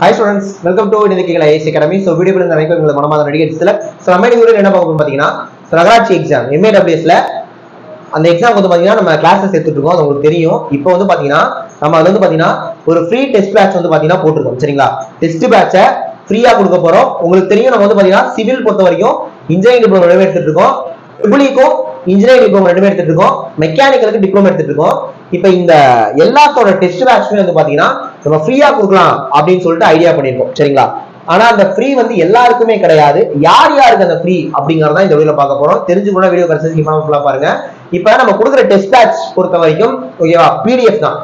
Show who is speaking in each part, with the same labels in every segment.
Speaker 1: Hi students, welcome to IAS Academy. So video ல நிறைய உங்களை மனமார்ந்த நடிகர்ஸ்ல நம்ம இன்னைக்கு என்ன பார்க்க போறோம் பாத்தீங்கன்னா நகராட்சி எக்ஸாம் MAWSல அந்த எக்ஸாம் வந்து பாத்தீங்கன்னா நம்ம கிளாஸஸ் எடுத்துட்டு இருக்கோம். அது உங்களுக்கு தெரியும். இப்போ வந்து பாத்தீங்கன்னா நம்ம அது வந்து பாத்தீங்கன்னா ஒரு ஃப்ரீ டெஸ்ட் பேட்ச் வந்து பாத்தீங்கன்னா போட்டுருக்கோம். சரிங்களா? டெஸ்ட் பேட்சை ஃப்ரீயா கொடுக்க போறோம். உங்களுக்கு தெரியும் நம்ம வந்து பாத்தீங்கன்னா சிவில் பொறுத்த வரைக்கும் இன்ஜினியரிங் டிப்ளமோ ரெண்டு எடுத்துட்டு இருக்கோம். ட்ரிபிள்இக்கும் இன்ஜினியரிங் டிப்ளமோ ரெண்டு எடுத்துட்டு இருக்கோம். மெக்கானிக்கலுக்கு டிப்ளமோ எடுத்துட்டு இருக்கோம். இப்ப இந்த எல்லாத்தோட டெஸ்ட் பேட்ச்மே வந்து பாத்தீங்கன்னா நம்ம ஃப்ரீயா கொடுக்கலாம் அப்படின்னு சொல்லிட்டு ஐடியா பண்ணிருக்கோம். சரிங்களா? ஆனா அந்த ஃப்ரீ வந்து எல்லாருக்குமே கிடையாது. யார் யாருக்கு அந்த ஃப்ரீ அப்படிங்கறத இந்த வீடியோல பார்க்க போறோம். தெரிஞ்சுக்கணும் வீடியோ கடைசி பாருங்க. இப்ப நம்ம கொடுக்குற டெஸ்ட் பேட்ச் பொறுத்த வரைக்கும் ஓகேவா, PDF தான்.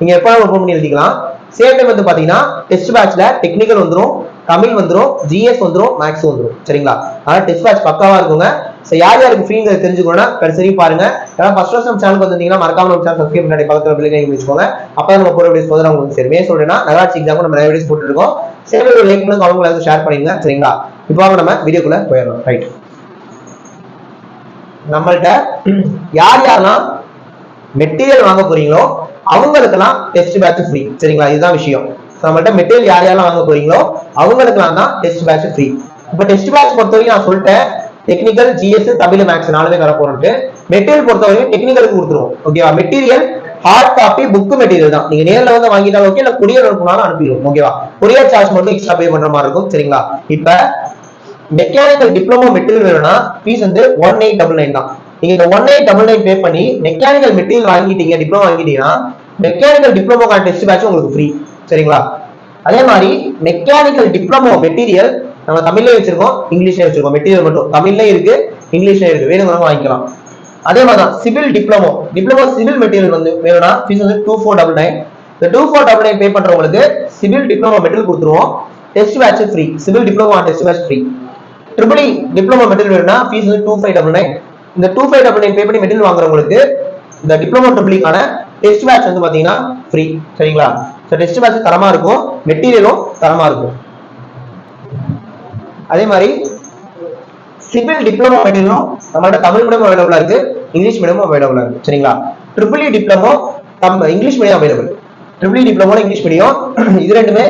Speaker 1: நீங்க எப்ப ஓபன் பண்ணி எழுதிக்கலாம். சேம் டைம் வந்து பாத்தீங்கன்னா டெஸ்ட் பேட்ச்ல டெக்னிக்கல் வந்துரும், தமிழ் வந்துரும், GS வந்துரும், மேக்ஸ் வந்துரும். சரிங்களா? ஆனா டெஸ்ட் பேட்ச் பக்காவா இருக்குங்க. சோ யார் யாருக்கு ஃப்ரீங்க தெரிஞ்சுக்கணும்னா கடைசி பாருங்க. ஏன்னா ஃபர்ஸ்ட் நம்ம சேனலுக்கு வந்தீங்கன்னா மறக்காம நம்ம சேனல் சப்ஸ்கிரைப் பண்ணி பக்கத்துல பெல் ஐகான் வச்சுக்கோங்க. அப்பதான் நம்ம போற வீடியோஸ் போது உங்களுக்கு சரி. சொல்றேன்னா நகராட்சி எக்ஸாம் நம்ம நிறைய வீடியோஸ் போட்டு இருக்கோம். சேனல் ஒரு லைக் பண்ணுங்க, கமெண்ட் பண்ணுங்க, ஷேர் பண்ணுங்க. சரிங்களா? இப்போ வாங்க நம்ம வீடியோக்குள்ள போயிடலாம். ரைட், நம்மள்ட்ட யார் யாரெல்லாம் மெட்டீரியல் வாங்க போறீங்களோ அவங்களுக்கெல்லாம் டெஸ்ட் பேட்ச் ஃப்ரீ. சரிங்களா? இதுதான் விஷயம். நம்மள்ட்ட மெட்டீரியல் யார் யாரெல்லாம் வாங்க போறீங்களோ அவங்களுக்கெல்லாம் தான் டெஸ்ட் பேட்ச் ஃப்ரீ. இப்ப டெஸ்ட் பேட்ச் பொறுத்த வரைக்கும் நான் சொல்லிட்டேன், டெக்னிக்கல், GS, தமிழ், மேக்ஸ் நாலுமே தர போறோம். மெட்டீரியல் பொறுத்த வரைக்கும் டெக்னிக்கலுக்கு கொடுத்துருவோம். ஓகேவா? Material hard copy book material தான். நீங்க நேர்ல வந்து வாங்கிட்டாலும் ஓகே, இல்ல கொரியர் அனுப்புனாலும் அனுப்பிடுவோம். ஓகேவா? கொரியர் சார்ஜ் மட்டும் எக்ஸ்ட்ரா பே பண்ற மாதிரி இருக்கும். சரிங்களா? இப்ப மெக்கானிக்கல் டிப்ளமோ மெட்டீரியல் வேணும்னா ஃபீஸ் வந்து 1899 தான். நீங்க இந்த 1899 பே பண்ணி மெக்கானிக்கல் மெட்டீரியல் வாங்கிட்டீங்க, டிப்ளமோ வாங்கிட்டீங்கன்னா மெக்கானிக்கல் டிப்ளமோக்கான டெஸ்ட் பேட்ச் உங்களுக்கு ஃப்ரீ. சரிங்களா? அதே மாதிரி மெக்கானிக்கல் டிப்ளமோ மெட்டீரியல் நம்ம தமிழ்லயே வச்சிருக்கோம், இங்கிலீஷ்லயே வச்சிருக்கோம். மெட்டீரியல் மட்டும் தமிழ்லயே இருக்கு, இங்கிலீஷ்லயே இருக்கு. வேணுங்கிறவங்க வாங்கிக்கலாம். அதே மாதிரி தான் சிவில் டிப்ளமோ சிவில் மெட்டீரியல் வந்து வேணும்னா ஃபீஸ் வந்து 2499. இந்த 2499 பே பண்றவங்களுக்கு சிவில் டிப்ளமோ மெட்டீரியல் கொடுத்துருவோம். Test batch free. Civil diploma test batch free. Triple diploma material வேணும்னா ஃபீஸ் வந்து 2599. இந்த 2599 பே பண்ணி மெட்டீரியல் வாங்குறவங்களுக்கு இந்த டிப்ளமோ ட்ரிபிள்கான டெஸ்ட் பேட்ச் வந்து பாத்தீங்கன்னா ஃப்ரீ. சரிங்களா? சோ டெஸ்ட் பேட்ச் தரமா இருக்கும், மெட்டீரியலும் தரமா இருக்கும். அதே மாதிரி சிவில் டிப்ளமோ மெட்டீரியலும் நம்மளோட தமிழ் மீடியம் அவைலபிளா இருக்கு, இங்கிலீஷ் மீடியம் அவைலபிளா இருக்கு. சரிங்களா? Triple diploma English medium available. Triple diploma English medium, இது ரெண்டுமே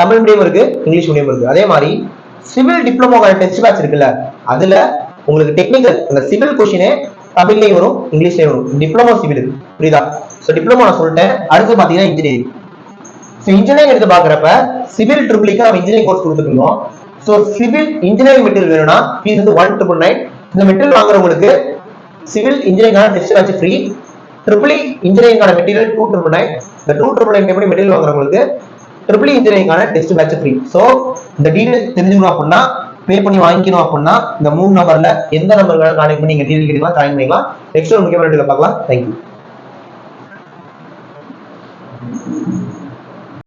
Speaker 1: தமிழ் மீடியம் இருக்கு, இங்கிலீஷ் மீடியம் இருக்கு. அதே மாதிரி சிவில் டிப்ளமோ டெஸ்ட் பேட்ச் இருக்குல்ல, அதுல உங்களுக்கு டெக்னிக்கல் அந்த சிவில் கொஸ்டினே தமிழ்லயும் வரும், இங்கிலீஷ்லயும் வரும். டிப்ளமோ சிவில் புரியுதா? சோ டிப்ளமோ நான் சொல்லிட்டேன். அடுத்து பாத்தீங்கன்னா இன்ஜினியரிங். சோ இன்ஜினியரிங் எடுத்து பாக்குறப்ப சிவில் ட்ரிபிள்க்கு நம்ம இன்ஜினியரிங் கோர்ஸ் கொடுத்துருக்கோம். சோ சிவில் இன்ஜினியரிங் மெட்டீரியல் வேணும்னா ஃபீஸ் வந்து 1999. இந்த மெட்டீரியல் வாங்குறவங்களுக்கு சிவில் இன்ஜினியரிங்கான டெஸ்ட் பேட்ச் ஃப்ரீ. ட்ரிபிள் இன்ஜினியரிங்கான மெட்டீரியல் 2299. இந்த 2299 பே பண்ணி மெட்டீரியல் வாங்குறவங்களுக்கு ட்ரிபிள் இன்ஜினியரிங்கான டெஸ்ட் பேட்ச் ஃப்ரீ. சோ இந்த டீடைல்ஸ் தெரிஞ்சுக்கணும் அப்படின்னா பே பண்ணி வாங்கிக்கணும் அப்படின்னா இந்த 3 நம்பர்ல எந்த நம்பர் கான்டாக்ட் பண்ணி நீங்க டீடைல் கேட்கலாம், ஜாயின் பண்ணிக்கலாம். நெக்ஸ்ட் ஒரு முக்கியமான வீடியோல பார்க்கலாம். தேங்க்யூ.